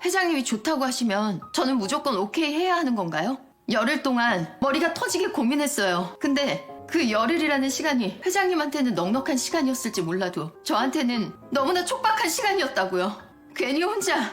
회장님이 좋다고 하시면 저는 무조건 오케이 해야 하는 건가요? 열흘 동안 머리가 터지게 고민했어요. 근데 그 열흘이라는 시간이 회장님한테는 넉넉한 시간이었을지 몰라도 저한테는 너무나 촉박한 시간이었다고요. 괜히 혼자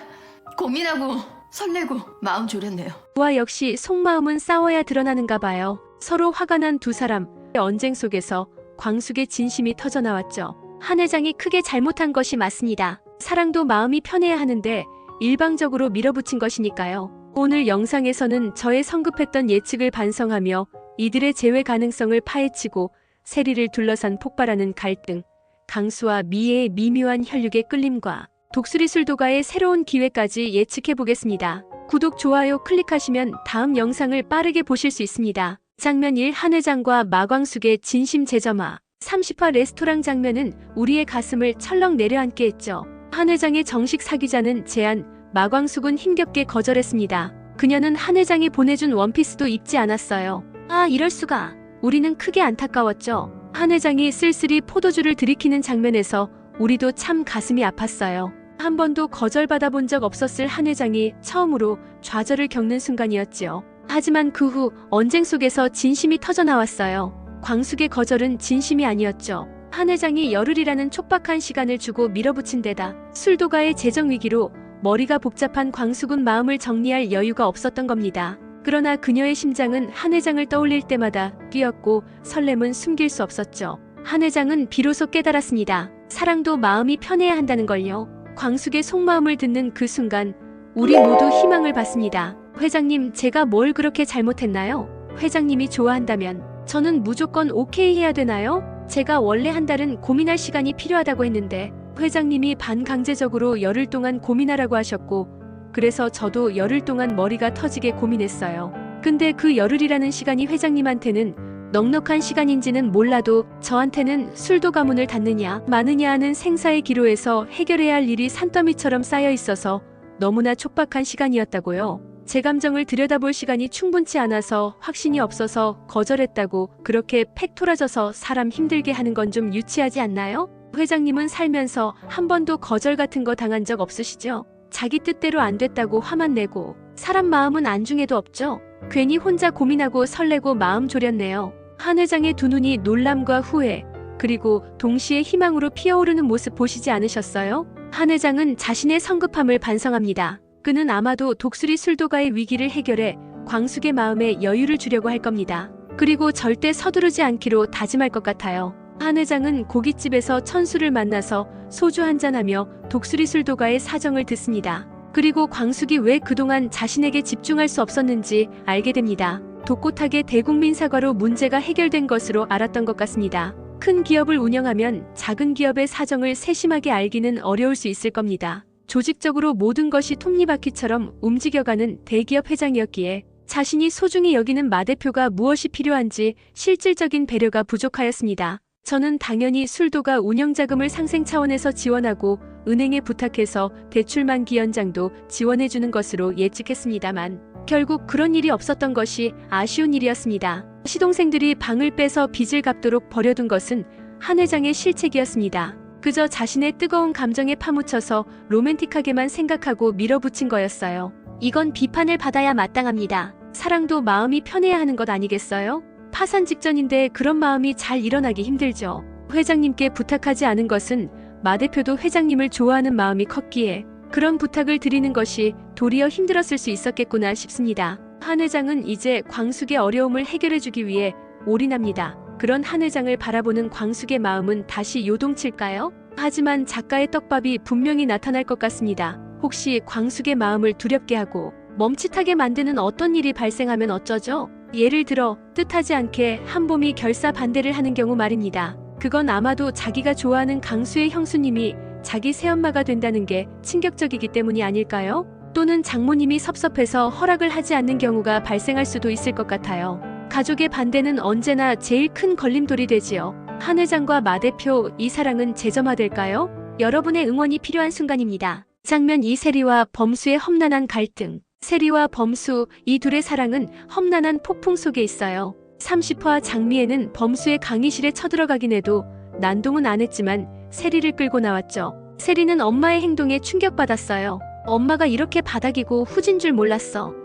고민하고 설레고 마음 졸였네요. 부하 역시 속마음은 싸워야 드러나는가 봐요. 서로 화가 난 두 사람, 언쟁 속에서 광숙의 진심이 터져나왔죠. 한 회장이 크게 잘못한 것이 맞습니다. 사랑도 마음이 편해야 하는데 일방적으로 밀어붙인 것이니까요. 오늘 영상에서는 저의 성급했던 예측을 반성하며 이들의 재회 가능성을 파헤치고 세리를 둘러싼 폭발하는 갈등, 강수와 미애의 미묘한 혈육의 끌림과 독수리 술도가의 새로운 기회까지 예측해보겠습니다. 구독, 좋아요 클릭하시면 다음 영상을 빠르게 보실 수 있습니다. 장면 1. 한 회장과 마광숙의 진심 재점화. 30화 레스토랑 장면은 우리의 가슴을 철렁 내려앉게 했죠. 한 회장의 정식 사귀자는 제안, 마광숙은 힘겹게 거절했습니다. 그녀는 한 회장이 보내준 원피스도 입지 않았어요. 아, 이럴 수가. 우리는 크게 안타까웠죠. 한 회장이 쓸쓸히 포도주를 들이키는 장면에서 우리도 참 가슴이 아팠어요. 한 번도 거절받아본 적 없었을 한 회장이 처음으로 좌절을 겪는 순간이었지요. 하지만 그 후 언쟁 속에서 진심이 터져나왔어요. 광숙의 거절은 진심이 아니었죠. 한 회장이 열흘이라는 촉박한 시간을 주고 밀어붙인 데다 술도가의 재정 위기로 머리가 복잡한 광숙은 마음을 정리할 여유가 없었던 겁니다. 그러나 그녀의 심장은 한 회장을 떠올릴 때마다 뛰었고 설렘은 숨길 수 없었죠. 한 회장은 비로소 깨달았습니다. 사랑도 마음이 편해야 한다는 걸요. 광숙의 속마음을 듣는 그 순간 우리 모두 희망을 받습니다. 회장님, 제가 뭘 그렇게 잘못했나요? 회장님이 좋아한다면 저는 무조건 오케이 해야 되나요? 제가 원래 한 달은 고민할 시간이 필요하다고 했는데 회장님이 반강제적으로 열흘 동안 고민하라고 하셨고 그래서 저도 열흘 동안 머리가 터지게 고민했어요. 근데 그 열흘이라는 시간이 회장님한테는 넉넉한 시간인지는 몰라도 저한테는 술도 가문을 닫느냐 마느냐 하는 생사의 기로에서 해결해야 할 일이 산더미처럼 쌓여 있어서 너무나 촉박한 시간이었다고요. 제 감정을 들여다볼 시간이 충분치 않아서 확신이 없어서 거절했다고 그렇게 팩 토라져서 사람 힘들게 하는 건 좀 유치하지 않나요? 회장님은 살면서 한 번도 거절 같은 거 당한 적 없으시죠? 자기 뜻대로 안 됐다고 화만 내고 사람 마음은 안중에도 없죠? 괜히 혼자 고민하고 설레고 마음 졸였네요. 한 회장의 두 눈이 놀람과 후회 그리고 동시에 희망으로 피어오르는 모습 보시지 않으셨어요? 한 회장은 자신의 성급함을 반성합니다. 그는 아마도 독수리 술도가의 위기를 해결해 광숙의 마음에 여유를 주려고 할 겁니다. 그리고 절대 서두르지 않기로 다짐할 것 같아요. 한 회장은 고깃집에서 천수를 만나서 소주 한잔하며 독수리 술도가의 사정을 듣습니다. 그리고 광숙이 왜 그동안 자신에게 집중할 수 없었는지 알게 됩니다. 독고타게 대국민 사과로 문제가 해결된 것으로 알았던 것 같습니다. 큰 기업을 운영하면 작은 기업의 사정을 세심하게 알기는 어려울 수 있을 겁니다. 조직적으로 모든 것이 톱니바퀴처럼 움직여가는 대기업 회장이었기에 자신이 소중히 여기는 마 대표가 무엇이 필요한지 실질적인 배려가 부족하였습니다. 저는 당연히 술도가 운영자금을 상생 차원에서 지원하고 은행에 부탁해서 대출만기 연장도 지원해주는 것으로 예측했습니다만 결국 그런 일이 없었던 것이 아쉬운 일이었습니다. 시동생들이 방을 빼서 빚을 갚도록 버려둔 것은 한 회장의 실책이었습니다. 그저 자신의 뜨거운 감정에 파묻혀서 로맨틱하게만 생각하고 밀어붙인 거였어요. 이건 비판을 받아야 마땅합니다. 사랑도 마음이 편해야 하는 것 아니겠어요? 파산 직전인데 그런 마음이 잘 일어나기 힘들죠. 회장님께 부탁하지 않은 것은 마 대표도 회장님을 좋아하는 마음이 컸기에 그런 부탁을 드리는 것이 도리어 힘들었을 수 있었겠구나 싶습니다. 한 회장은 이제 광숙의 어려움을 해결해주기 위해 올인합니다. 그런 한 회장을 바라보는 광숙의 마음은 다시 요동칠까요? 하지만 작가의 떡밥이 분명히 나타날 것 같습니다. 혹시 광숙의 마음을 두렵게 하고 멈칫하게 만드는 어떤 일이 발생하면 어쩌죠? 예를 들어 뜻하지 않게 한봄이 결사 반대를 하는 경우 말입니다. 그건 아마도 자기가 좋아하는 강수의 형수님이 자기 새엄마가 된다는 게 충격적이기 때문이 아닐까요? 또는 장모님이 섭섭해서 허락을 하지 않는 경우가 발생할 수도 있을 것 같아요. 가족의 반대는 언제나 제일 큰 걸림돌이 되지요. 한 회장과 마 대표, 이 사랑은 재점화될까요? 여러분의 응원이 필요한 순간입니다. 장면 2. 세리와 범수의 험난한 갈등. 세리와 범수, 이 둘의 사랑은 험난한 폭풍 속에 있어요. 30화 장미에는 범수의 강의실에 쳐들어가긴 해도 난동은 안 했지만 세리를 끌고 나왔죠. 세리는 엄마의 행동에 충격받았어요. 엄마가 이렇게 바닥이고 후진 줄 몰랐어.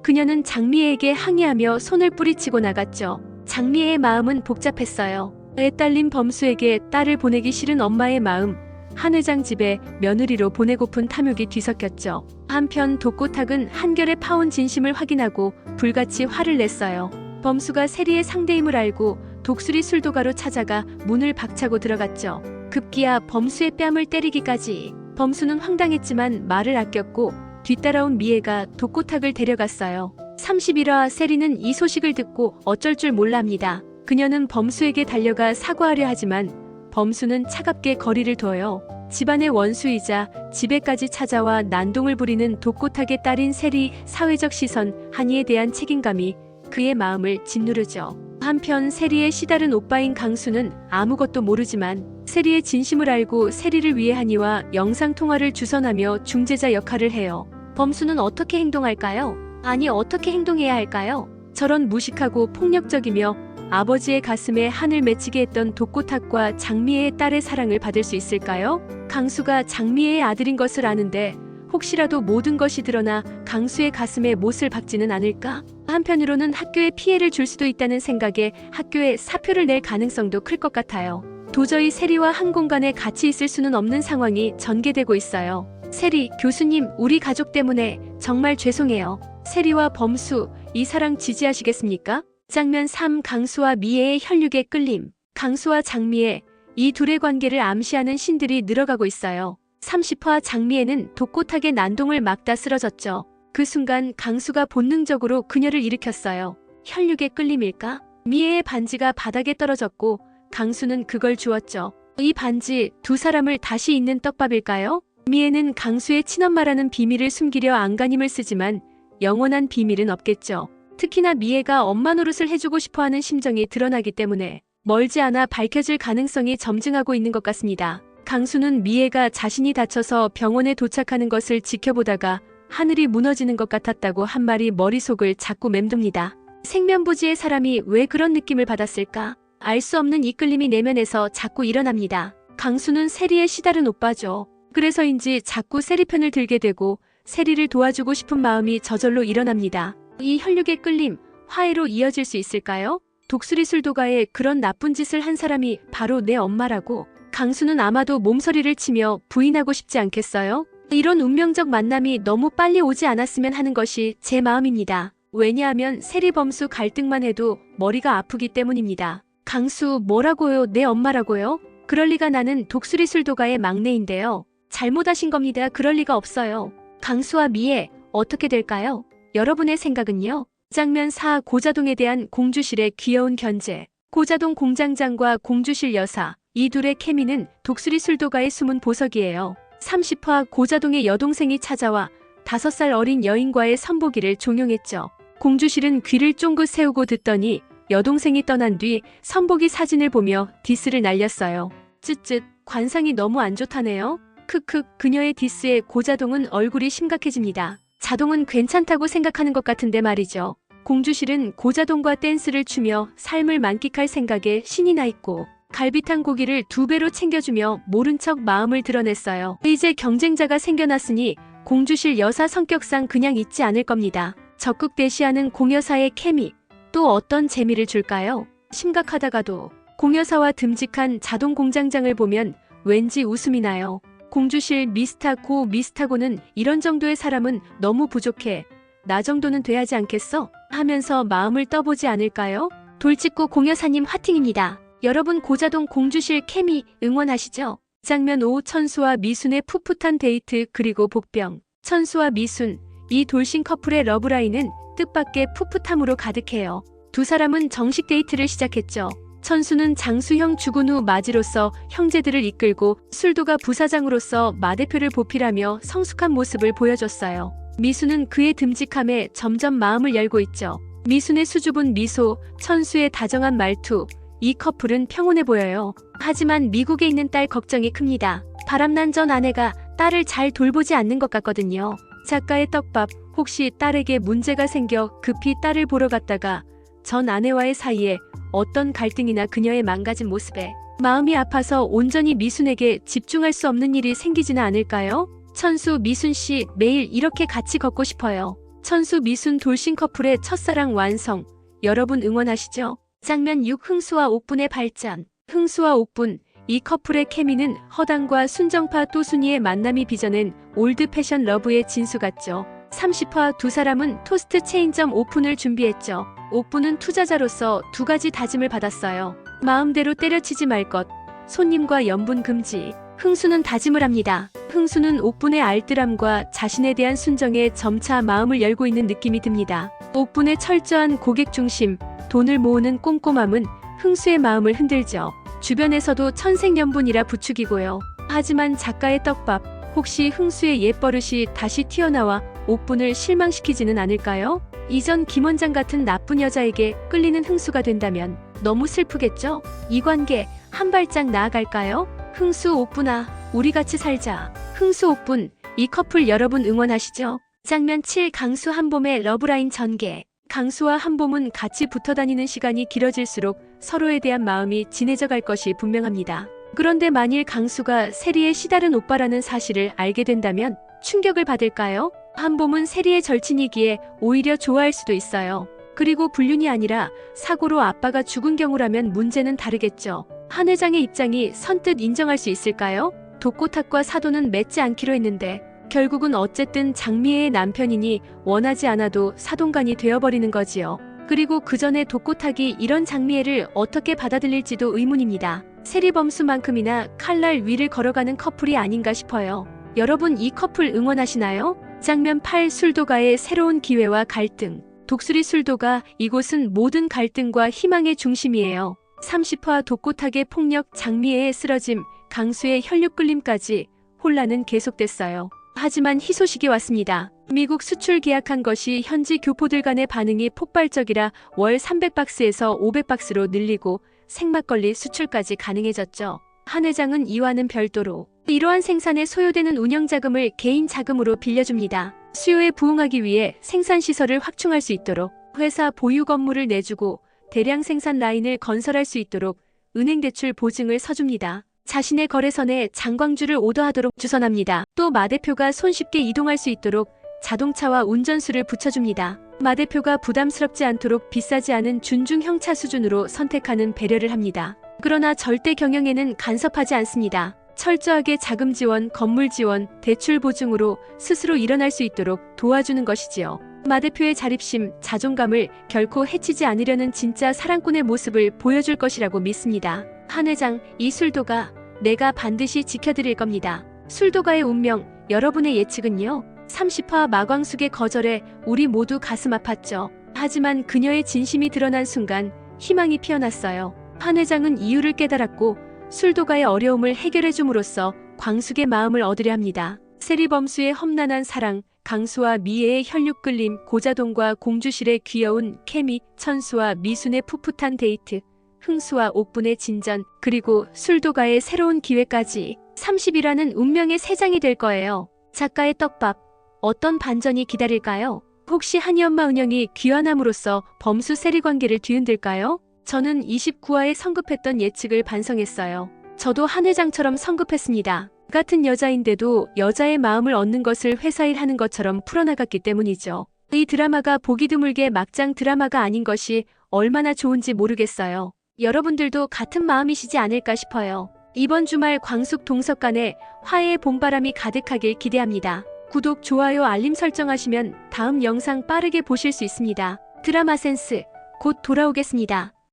그녀는 장미애에게 항의하며 손을 뿌리치고 나갔죠. 장미애의 마음은 복잡했어요. 애딸린 범수에게 딸을 보내기 싫은 엄마의 마음, 한 회장 집에 며느리로 보내고픈 탐욕이 뒤섞였죠. 한편 독고탁은 한결에 파온 진심을 확인하고 불같이 화를 냈어요. 범수가 세리의 상대임을 알고 독수리 술도가로 찾아가 문을 박차고 들어갔죠. 급기야 범수의 뺨을 때리기까지. 범수는 황당했지만 말을 아꼈고 뒤따라온 미애가 독고탁을 데려갔어요. 31화 세리는 이 소식을 듣고 어쩔 줄 몰랍니다. 그녀는 범수에게 달려가 사과하려 하지만 범수는 차갑게 거리를 둬요. 집안의 원수이자 집에까지 찾아와 난동을 부리는 독고탁의 딸인 세리, 사회적 시선, 한이에 대한 책임감이 그의 마음을 짓누르죠. 한편 세리의 시다른 오빠인 강수는 아무것도 모르지만 세리의 진심을 알고 세리를 위해 한이와 영상통화를 주선하며 중재자 역할을 해요. 범수는 어떻게 행동할까요? 아니 어떻게 행동해야 할까요? 저런 무식하고 폭력적이며 아버지의 가슴에 한을 맺히게 했던 독고탁과 장미애의 딸의 사랑을 받을 수 있을까요? 강수가 장미애의 아들인 것을 아는데 혹시라도 모든 것이 드러나 강수의 가슴에 못을 박지는 않을까? 한편으로는 학교에 피해를 줄 수도 있다는 생각에 학교에 사표를 낼 가능성도 클 것 같아요. 도저히 세리와 한 공간에 같이 있을 수는 없는 상황이 전개되고 있어요. 세리, 교수님, 우리 가족 때문에 정말 죄송해요. 세리와 범수, 이 사랑 지지하시겠습니까? 장면 3. 강수와 미애의 혈육의 끌림. 강수와 장미애, 이 둘의 관계를 암시하는 신들이 늘어가고 있어요. 30화 장미애는 독고탁의 난동을 막다 쓰러졌죠. 그 순간 강수가 본능적으로 그녀를 일으켰어요. 혈육의 끌림일까? 미애의 반지가 바닥에 떨어졌고 강수는 그걸 주었죠. 이 반지 두 사람을 다시 잇는 떡밥일까요? 미애는 강수의 친엄마라는 비밀을 숨기려 안간힘을 쓰지만 영원한 비밀은 없겠죠. 특히나 미애가 엄마 노릇을 해주고 싶어하는 심정이 드러나기 때문에 멀지 않아 밝혀질 가능성이 점증하고 있는 것 같습니다. 강수는 미애가 자신이 다쳐서 병원에 도착하는 것을 지켜보다가 하늘이 무너지는 것 같았다고 한 말이 머릿속을 자꾸 맴돕니다. 생면부지의 사람이 왜 그런 느낌을 받았을까? 알 수 없는 이끌림이 내면에서 자꾸 일어납니다. 강수는 세리의 시다른 오빠죠. 그래서인지 자꾸 세리 편을 들게 되고 세리를 도와주고 싶은 마음이 저절로 일어납니다. 이 혈육의 끌림, 화해로 이어질 수 있을까요? 독수리 술도가에 그런 나쁜 짓을 한 사람이 바로 내 엄마라고. 강수는 아마도 몸서리를 치며 부인하고 싶지 않겠어요? 이런 운명적 만남이 너무 빨리 오지 않았으면 하는 것이 제 마음입니다. 왜냐하면 세리범수 갈등만 해도 머리가 아프기 때문입니다. 강수, 뭐라고요? 내 엄마라고요? 그럴 리가. 나는 독수리 술도가의 막내인데요. 잘못하신 겁니다. 그럴 리가 없어요. 강수와 미애, 어떻게 될까요? 여러분의 생각은요? 장면 4. 고자동에 대한 공주실의 귀여운 견제. 고자동 공장장과 공주실 여사, 이 둘의 케미는 독수리 술도가의 숨은 보석이에요. 30화 고자동의 여동생이 찾아와 5살 어린 여인과의 선보기를 종용했죠. 공주실은 귀를 쫑긋 세우고 듣더니 여동생이 떠난 뒤 선보기 사진을 보며 디스를 날렸어요. 쯧쯧, 관상이 너무 안 좋다네요. 크크, 그녀의 디스에 고자동은 얼굴이 심각해집니다. 자동은 괜찮다고 생각하는 것 같은데 말이죠. 공주실은 고자동과 댄스를 추며 삶을 만끽할 생각에 신이 나 있고 갈비탕 고기를 2배로 챙겨주며 모른 척 마음을 드러냈어요. 이제 경쟁자가 생겨났으니 공주실 여사 성격상 그냥 있지 않을 겁니다. 적극 대시하는 공여사의 케미, 또 어떤 재미를 줄까요? 심각하다가도 공여사와 듬직한 자동 공장장을 보면 왠지 웃음이 나요. 공주실 미스타고, 미스타고는 이런 정도의 사람은 너무 부족해. 나 정도는 돼야지 않겠어? 하면서 마음을 떠보지 않을까요? 돌직구 공여사님 화팅입니다. 여러분 고자동 공주실 케미 응원하시죠? 장면 5. 천수와 미순의 풋풋한 데이트 그리고 복병. 천수와 미순, 이 돌싱 커플의 러브라인은 뜻밖의 풋풋함으로 가득해요. 두 사람은 정식 데이트를 시작했죠. 천수는 장수형 죽은 후 마지로서 형제들을 이끌고 술도가 부사장으로서 마대표를 보필하며 성숙한 모습을 보여줬어요. 미수는 그의 듬직함에 점점 마음을 열고 있죠. 미순의 수줍은 미소, 천수의 다정한 말투, 이 커플은 평온해 보여요. 하지만 미국에 있는 딸 걱정이 큽니다. 바람난 전 아내가 딸을 잘 돌보지 않는 것 같거든요. 작가의 떡밥, 혹시 딸에게 문제가 생겨 급히 딸을 보러 갔다가 전 아내와의 사이에 어떤 갈등이나 그녀의 망가진 모습에 마음이 아파서 온전히 미순에게 집중할 수 없는 일이 생기지는 않을까요? 천수, 미순 씨 매일 이렇게 같이 걷고 싶어요. 천수, 미순 돌싱 커플의 첫사랑 완성. 여러분 응원하시죠? 장면 6. 흥수와 옥분의 발전. 흥수와 옥분, 이 커플의 케미는 허당과 순정파 또순이의 만남이 빚어낸 올드 패션 러브의 진수 같죠. 30화 두 사람은 토스트 체인점 오픈을 준비했죠. 옥분은 투자자로서 두 가지 다짐을 받았어요. 마음대로 때려치지 말 것, 손님과 연분 금지. 흥수는 다짐을 합니다. 흥수는 옥분의 알뜰함과 자신에 대한 순정에 점차 마음을 열고 있는 느낌이 듭니다. 옥분의 철저한 고객 중심, 돈을 모으는 꼼꼼함은 흥수의 마음을 흔들죠. 주변에서도 천생연분이라 부추기고요. 하지만 작가의 떡밥, 혹시 흥수의 옛버릇이 다시 튀어나와 옥분을 실망시키지는 않을까요? 이전 김원장 같은 나쁜 여자에게 끌리는 흥수가 된다면 너무 슬프겠죠? 이 관계 한 발짝 나아갈까요? 흥수, 옥분아, 우리 같이 살자. 흥수, 옥분, 이 커플 여러분 응원하시죠? 장면 7. 강수, 한봄의 러브라인 전개. 강수와 한봄은 같이 붙어다니는 시간이 길어질수록 서로에 대한 마음이 진해져 갈 것이 분명합니다. 그런데 만일 강수가 세리의 시다른 오빠라는 사실을 알게 된다면 충격을 받을까요? 한봄은 세리의 절친이기에 오히려 좋아할 수도 있어요. 그리고 불륜이 아니라 사고로 아빠가 죽은 경우라면 문제는 다르겠죠. 한 회장의 입장이 선뜻 인정할 수 있을까요? 독고탁과 사돈은 맺지 않기로 했는데 결국은 어쨌든 장미애의 남편이니 원하지 않아도 사돈간이 되어버리는 거지요. 그리고 그 전에 독고탁이 이런 장미애를 어떻게 받아들일지도 의문입니다. 세리범수만큼이나 칼날 위를 걸어가는 커플이 아닌가 싶어요. 여러분 이 커플 응원하시나요? 장면 8. 술도가의 새로운 기회와 갈등. 독수리 술도가, 이곳은 모든 갈등과 희망의 중심이에요. 30화 독고탁의 폭력, 장미애의 쓰러짐, 강수의 혈육 끌림까지 혼란은 계속됐어요. 하지만 희소식이 왔습니다. 미국 수출 계약한 것이 현지 교포들 간의 반응이 폭발적이라 월 300박스에서 500박스로 늘리고 생막걸리 수출까지 가능해졌죠. 한 회장은 이와는 별도로 이러한 생산에 소요되는 운영자금을 개인 자금으로 빌려줍니다. 수요에 부응하기 위해 생산시설을 확충할 수 있도록 회사 보유 건물을 내주고 대량 생산 라인을 건설할 수 있도록 은행대출 보증을 서줍니다. 자신의 거래선에 장광주를 오더하도록 주선합니다. 또 마 대표가 손쉽게 이동할 수 있도록 자동차와 운전수를 붙여줍니다. 마 대표가 부담스럽지 않도록 비싸지 않은 준중형차 수준으로 선택하는 배려를 합니다. 그러나 절대 경영에는 간섭하지 않습니다. 철저하게 자금 지원, 건물 지원, 대출 보증으로 스스로 일어날 수 있도록 도와주는 것이지요. 마 대표의 자립심, 자존감을 결코 해치지 않으려는 진짜 사랑꾼의 모습을 보여줄 것이라고 믿습니다. 한 회장, 이 술도가 내가 반드시 지켜드릴 겁니다. 술도가의 운명, 여러분의 예측은요? 30화 마광숙의 거절에 우리 모두 가슴 아팠죠. 하지만 그녀의 진심이 드러난 순간 희망이 피어났어요. 한 회장은 이유를 깨달았고 술도가의 어려움을 해결해줌으로써 광숙의 마음을 얻으려 합니다. 세리범수의 험난한 사랑, 강수와 미애의 혈육 끌림, 고자동과 공주실의 귀여운 케미, 천수와 미순의 풋풋한 데이트, 흥수와 옥분의 진전, 그리고 술도가의 새로운 기회까지 30이라는 운명의 세 장이 될 거예요. 작가의 떡밥, 어떤 반전이 기다릴까요? 혹시 한이엄마 은영이 귀환함으로써 범수 세리 관계를 뒤흔들까요? 저는 29화에 성급했던 예측을 반성했어요. 저도 한 회장처럼 성급했습니다. 같은 여자인데도 여자의 마음을 얻는 것을 회사일 하는 것처럼 풀어나갔기 때문이죠. 이 드라마가 보기 드물게 막장 드라마가 아닌 것이 얼마나 좋은지 모르겠어요. 여러분들도 같은 마음이시지 않을까 싶어요. 이번 주말 광숙 동석간에 화해의 봄바람이 가득하길 기대합니다. 구독, 좋아요, 알림 설정하시면 다음 영상 빠르게 보실 수 있습니다. 드라마 센스 곧 돌아오겠습니다.